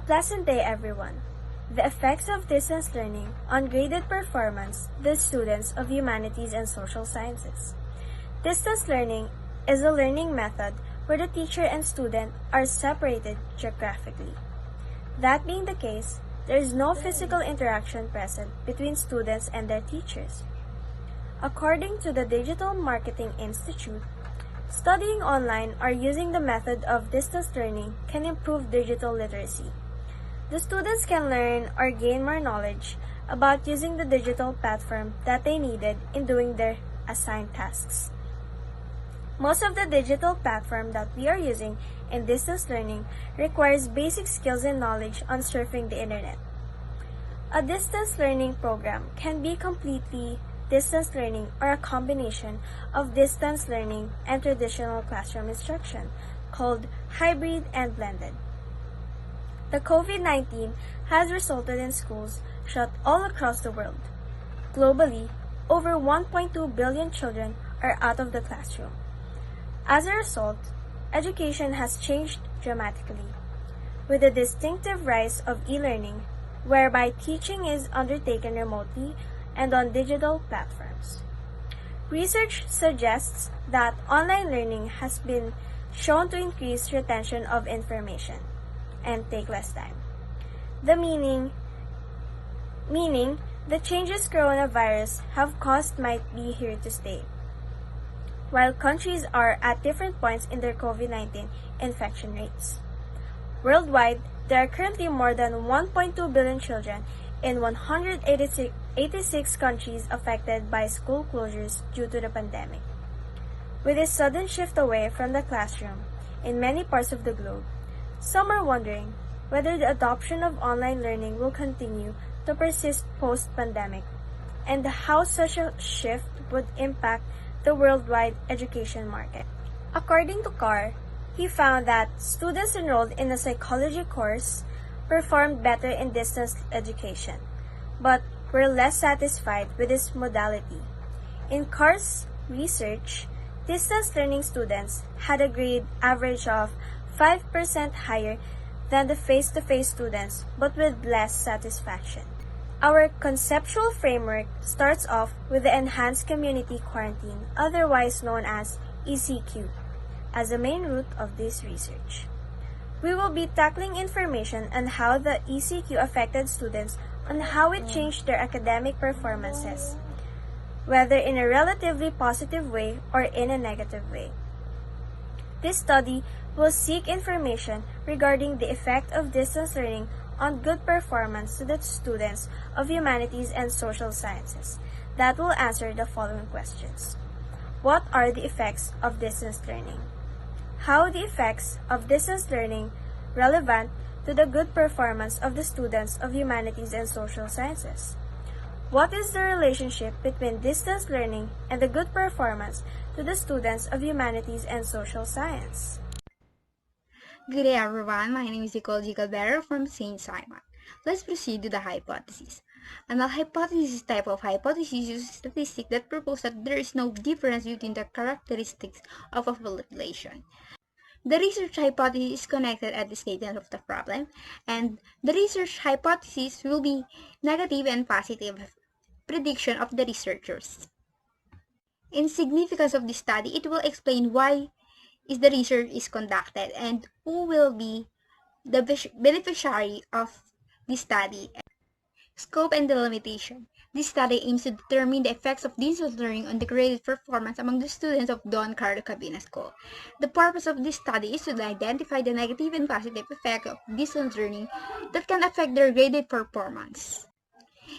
pleasant day, everyone. The effects of distance learning on graded performance the students of humanities and social sciences. Distance learning is a learning method where the teacher and student are separated geographically. That being the case, there is no physical interaction present between students and their teachers. According to the Digital Marketing Institute, studying online or using the method of distance learning can improve digital literacy. The students can learn or gain more knowledge about using the digital platform that they needed in doing their assigned tasks. Most of the digital platform that we are using in distance learning requires basic skills and knowledge on surfing the internet. A distance learning program can be completely distance learning or a combination of distance learning and traditional classroom instruction called hybrid and blended. The COVID-19 has resulted in schools shut all across the world. Globally, over 1.2 billion children are out of the classroom. As a result, education has changed dramatically, with the distinctive rise of e-learning, whereby teaching is undertaken remotely and on digital platforms. Research suggests that online learning has been shown to increase retention of information and take less time. Meaning the changes coronavirus have caused might be here to stay. While countries are at different points in their COVID-19 infection rates. Worldwide, there are currently more than 1.2 billion children in 186 countries affected by school closures due to the pandemic. With this sudden shift away from the classroom in many parts of the globe, some are wondering whether the adoption of online learning will continue to persist post-pandemic and how such a shift would impact the worldwide education market. According to Carr, he found that students enrolled in a psychology course performed better in distance education, but were less satisfied with this modality. In Carr's research, distance learning students had a grade average of 5% higher than the face-to-face students, but with less satisfaction. Our conceptual framework starts off with the Enhanced Community Quarantine, otherwise known as ECQ, as the main root of this research. We will be tackling information on how the ECQ affected students on how it changed their academic performances, whether in a relatively positive way or in a negative way. This study will seek information regarding the effect of distance learning on good performance to the students of humanities and social sciences that will answer the following questions. What are the effects of distance learning? How are the effects of distance learning relevant to the good performance of the students of humanities and social sciences? What is the relationship between distance learning and the good performance to the students of humanities and social science? Good day everyone, my name is Nicole Gilbert from St. Simon. Let's proceed to the hypothesis. A null hypothesis type of hypothesis uses statistics that propose that there is no difference between the characteristics of a population. The research hypothesis is connected at the statement of the problem, and the research hypothesis will be negative and positive prediction of the researchers. In significance of this study, it will explain why the research is conducted and who will be the beneficiary of this study. Scope and delimitation. This study aims to determine the effects of distance learning on the graded performance among the students of Don Carlo Cabina School. The purpose of this study is to identify the negative and positive effects of distance learning that can affect their graded performance.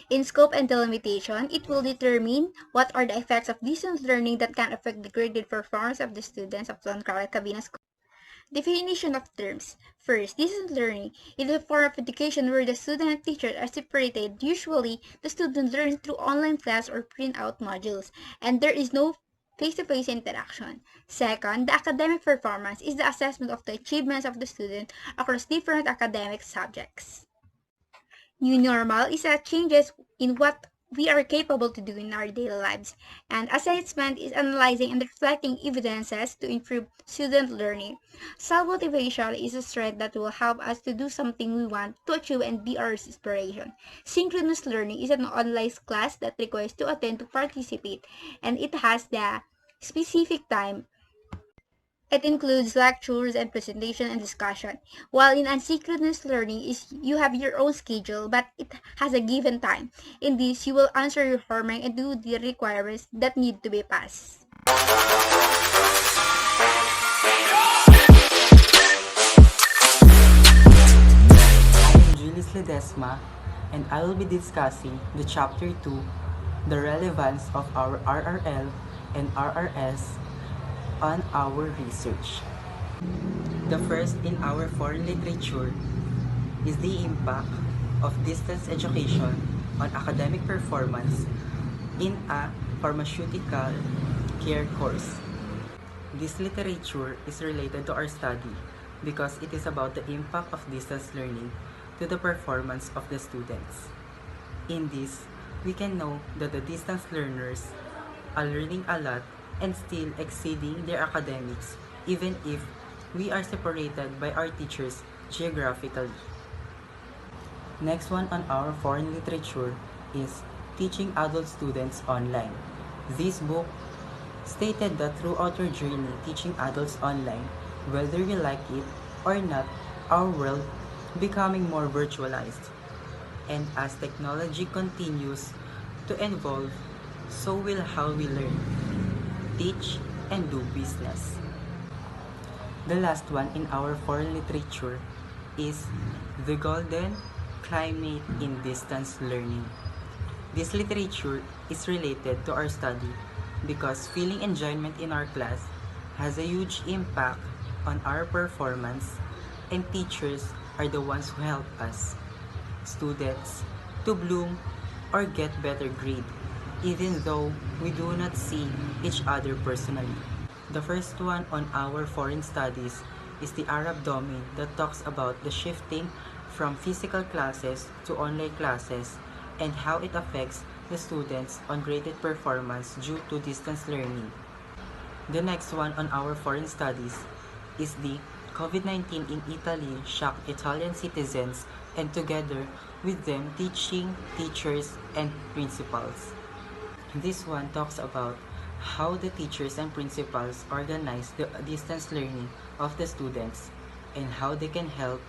In scope and delimitation, it will determine what are the effects of distance learning that can affect the graded performance of the students of Don Carlo Cabina School. Definition of terms. First, distance learning is a form of education where the student and teacher are separated. Usually, the student learns through online class or print-out modules, and there is no face-to-face interaction. Second, the academic performance is the assessment of the achievements of the student across different academic subjects. New normal is a changes in what we are capable to do in our daily lives. And assessment is analyzing and reflecting evidences to improve student learning. Self-motivation is a strength that will help us to do something we want to achieve and be our inspiration. Synchronous learning is an online class that requires to attend to participate, and it has the specific time. It includes lectures and presentation and discussion. While in asynchronous learning is you have your own schedule, but it has a given time. In this, you will answer your homework and do the requirements that need to be passed. I'm Julius Ledesma, and I will be discussing the Chapter 2, the relevance of our RRL and RRS on our research. The first in our foreign literature is the impact of distance education on academic performance in a pharmaceutical care course. This literature is related to our study because it is about the impact of distance learning to the performance of the students. In this, we can know that the distance learners are learning a lot and still exceeding their academics even if we are separated by our teachers geographically. Next one on our foreign literature is Teaching Adult Students Online. This book stated that throughout your journey teaching adults online, whether you like it or not, our world becoming more virtualized. And as technology continues to evolve, so will how we learn, teach, and do business. The last one in our foreign literature is The Golden Climate in Distance Learning. This literature is related to our study because feeling enjoyment in our class has a huge impact on our performance, and teachers are the ones who help us, students, to bloom or get better grade, even though we do not see each other personally. The first one on our foreign studies is the Arab domain that talks about the shifting from physical classes to online classes and how it affects the students on graded performance due to distance learning. The next one on our foreign studies is the COVID-19 in Italy shocked Italian citizens and together with them teaching, teachers, and principals. This one talks about how the teachers and principals organize the distance learning of the students and how they can help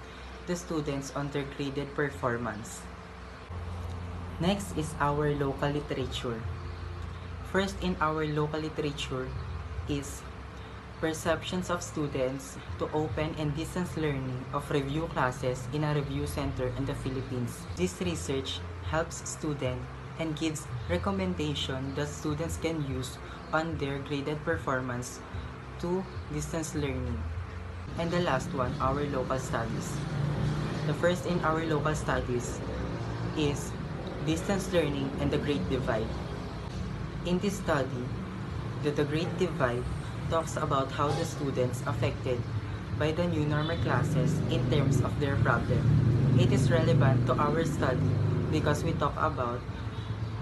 the students on their graded performance. Next is our local literature. First in our local literature is Perceptions of Students to Open and Distance Learning of Review Classes in a Review Center in the Philippines. This research helps students and gives recommendation that students can use on their graded performance to distance learning. And the last one, our local studies. The first in our local studies is Distance Learning and the Great Divide. In this study, the Great Divide talks about how the students affected by the new normal classes in terms of their problem. It is relevant to our study because we talk about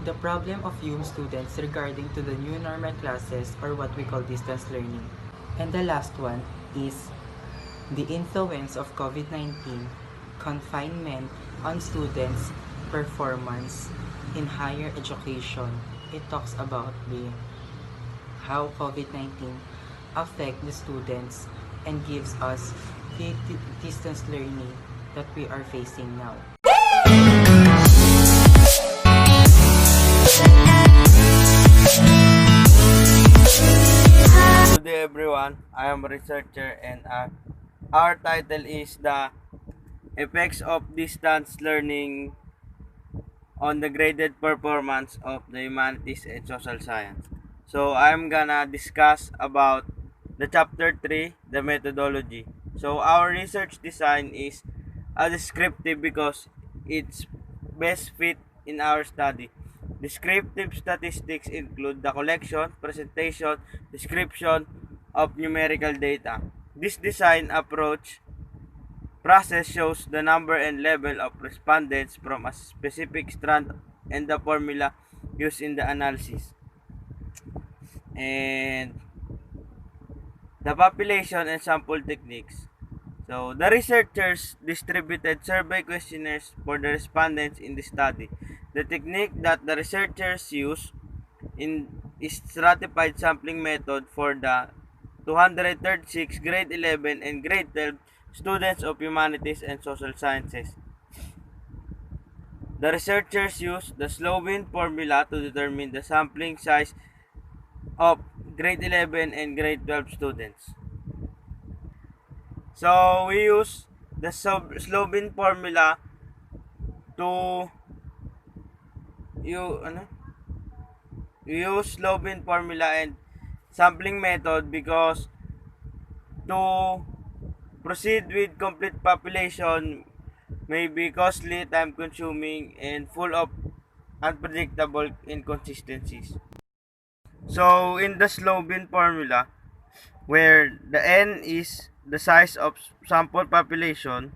the problem of HUMSS students regarding to the new normal classes or what we call distance learning. And the last one is the influence of COVID-19 confinement on students' performance in higher education. It talks about how COVID-19 affect the students and gives us the distance learning that we are facing now. Good day everyone, I am a researcher and our title is the effects of distance learning on the graded performance of the humanities and social science. So I'm gonna discuss about the chapter 3, the methodology. So our research design is a descriptive because it's best fit in our study. Descriptive statistics include the collection, presentation, description of numerical data. This design approach process shows the number and level of respondents from a specific strand and the formula used in the analysis. And the population and sample techniques. So, the researchers distributed survey questionnaires for the respondents in the study. The technique that the researchers use in is stratified sampling method for the 236 grade 11 and grade 12 students of humanities and social sciences. The researchers used the Slowin formula to determine the sampling size of grade 11 and grade 12 students. So we use the Slowin formula to you ano use Slowin formula and sampling method because to proceed with complete population may be costly, time consuming, and full of unpredictable inconsistencies. So in the Slowin formula, where the n is the size of sample population,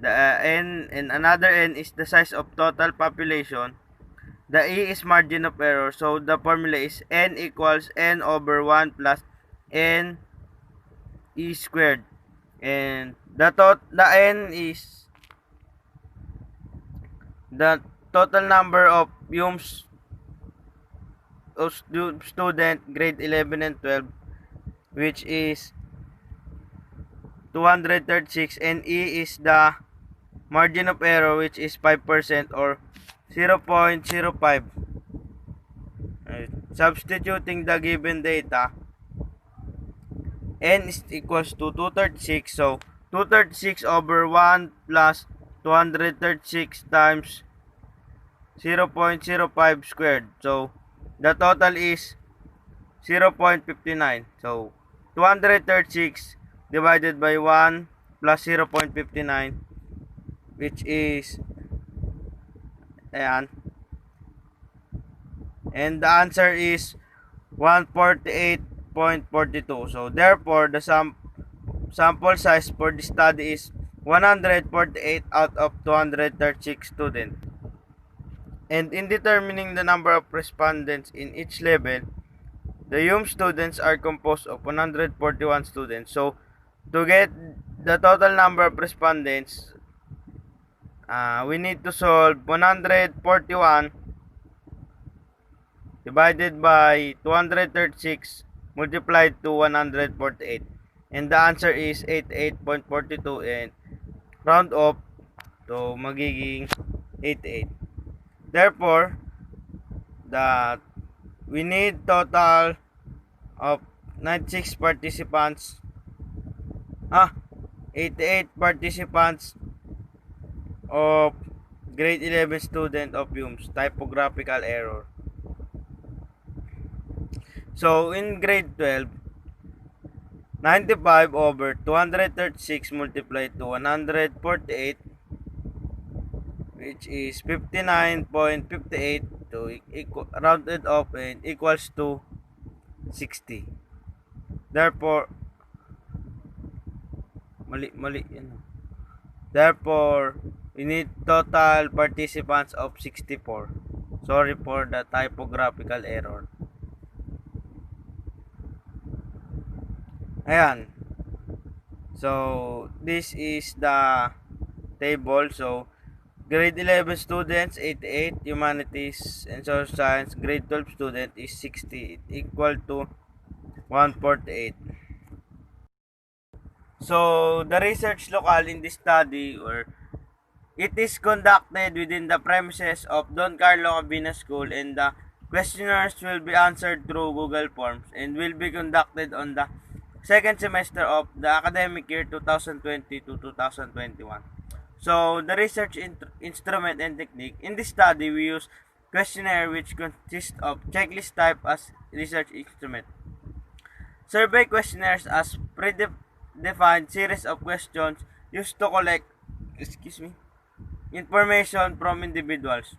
the n and another n is the size of total population, the e is margin of error. So the formula is n equals n over 1 plus n e squared. And the n is the total number of HUMSS of student grade 11 and 12, which is 236, and E is the margin of error, which is 5% or 0.05. Substituting the given data, n is equals to 236, so 236 over 1 plus 236 times 0.05 squared. So the total is 0.59. So 236 divided by 1 plus 0.59, which is ayan, and the answer is 148.42. So therefore the sample size for the study is 148 out of 236 students. And in determining the number of respondents in each level, the HUMSS students are composed of 141 students. So to get the total number of respondents, we need to solve 141 divided by 236 multiplied to 148. And the answer is 88.42, and round off to magiging 88. Therefore, we need total of 96 participants, 88 participants of grade 11 student of HUMSS, typographical error. So in grade 12, 95 over 236 multiplied to 148, which is 59.58, to rounded off and equals to 60. Therefore, mali yan. Therefore, we need total participants of 64. Sorry for the typographical error. Ayan. So, this is the table. So, grade 11 students, 88. Humanities and Social Science, grade 12 student is 60. Equal to 148. So, the research local in this study, or it is conducted within the premises of Don Carlo Cabina School, and the questionnaires will be answered through Google Forms and will be conducted on the second semester of the academic year 2020 to 2021. So, the research instrument and technique. In this study, we use questionnaire, which consists of checklist type as research instrument. Survey questionnaires as predefined series of questions used to collect information from individuals.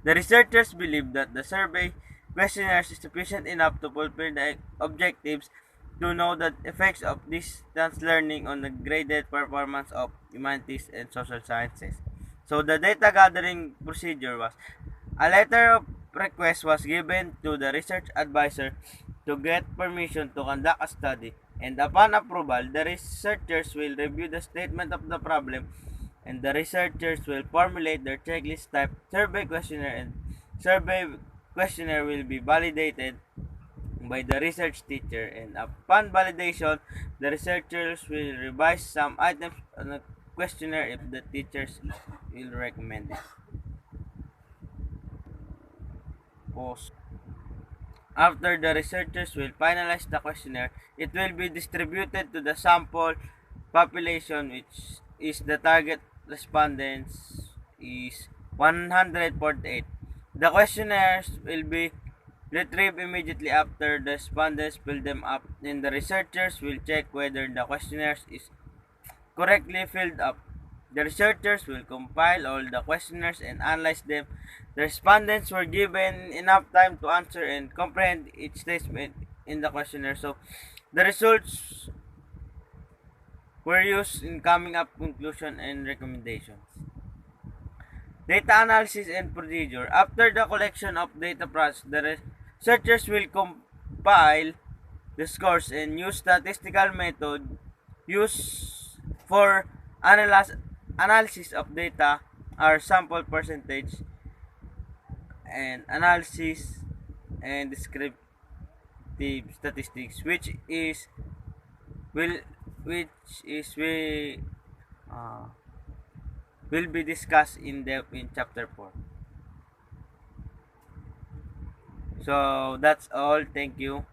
The researchers believe that the survey questionnaires is sufficient enough to fulfill the objectives to know the effects of distance learning on the graded performance of humanities and social sciences. So the data gathering procedure was, A letter of request was given to the research advisor to get permission to conduct a study, and upon approval, the researchers will review the statement of the problem, and the researchers will formulate their checklist type survey questionnaire, and survey questionnaire will be validated by the research teacher, and upon validation, the researchers will revise some items on the questionnaire if the teachers will recommend it. Pause. After the researchers will finalize the questionnaire, it will be distributed to the sample population, which is the target respondents is 148. The questionnaires will be retrieved immediately after the respondents fill them up, and the researchers will check whether the questionnaires is correctly filled up. The researchers will compile all the questionnaires and analyze them. The respondents were given enough time to answer and comprehend each statement in the questionnaire. So, the results were used in coming up conclusion and recommendations. Data analysis and procedure. After the collection of data process, the researchers will compile the scores and use statistical method used for analysis of data are sample percentage and analysis and descriptive statistics, will which is uh, will be discussed in depth in chapter 4. So that's all. Thank you.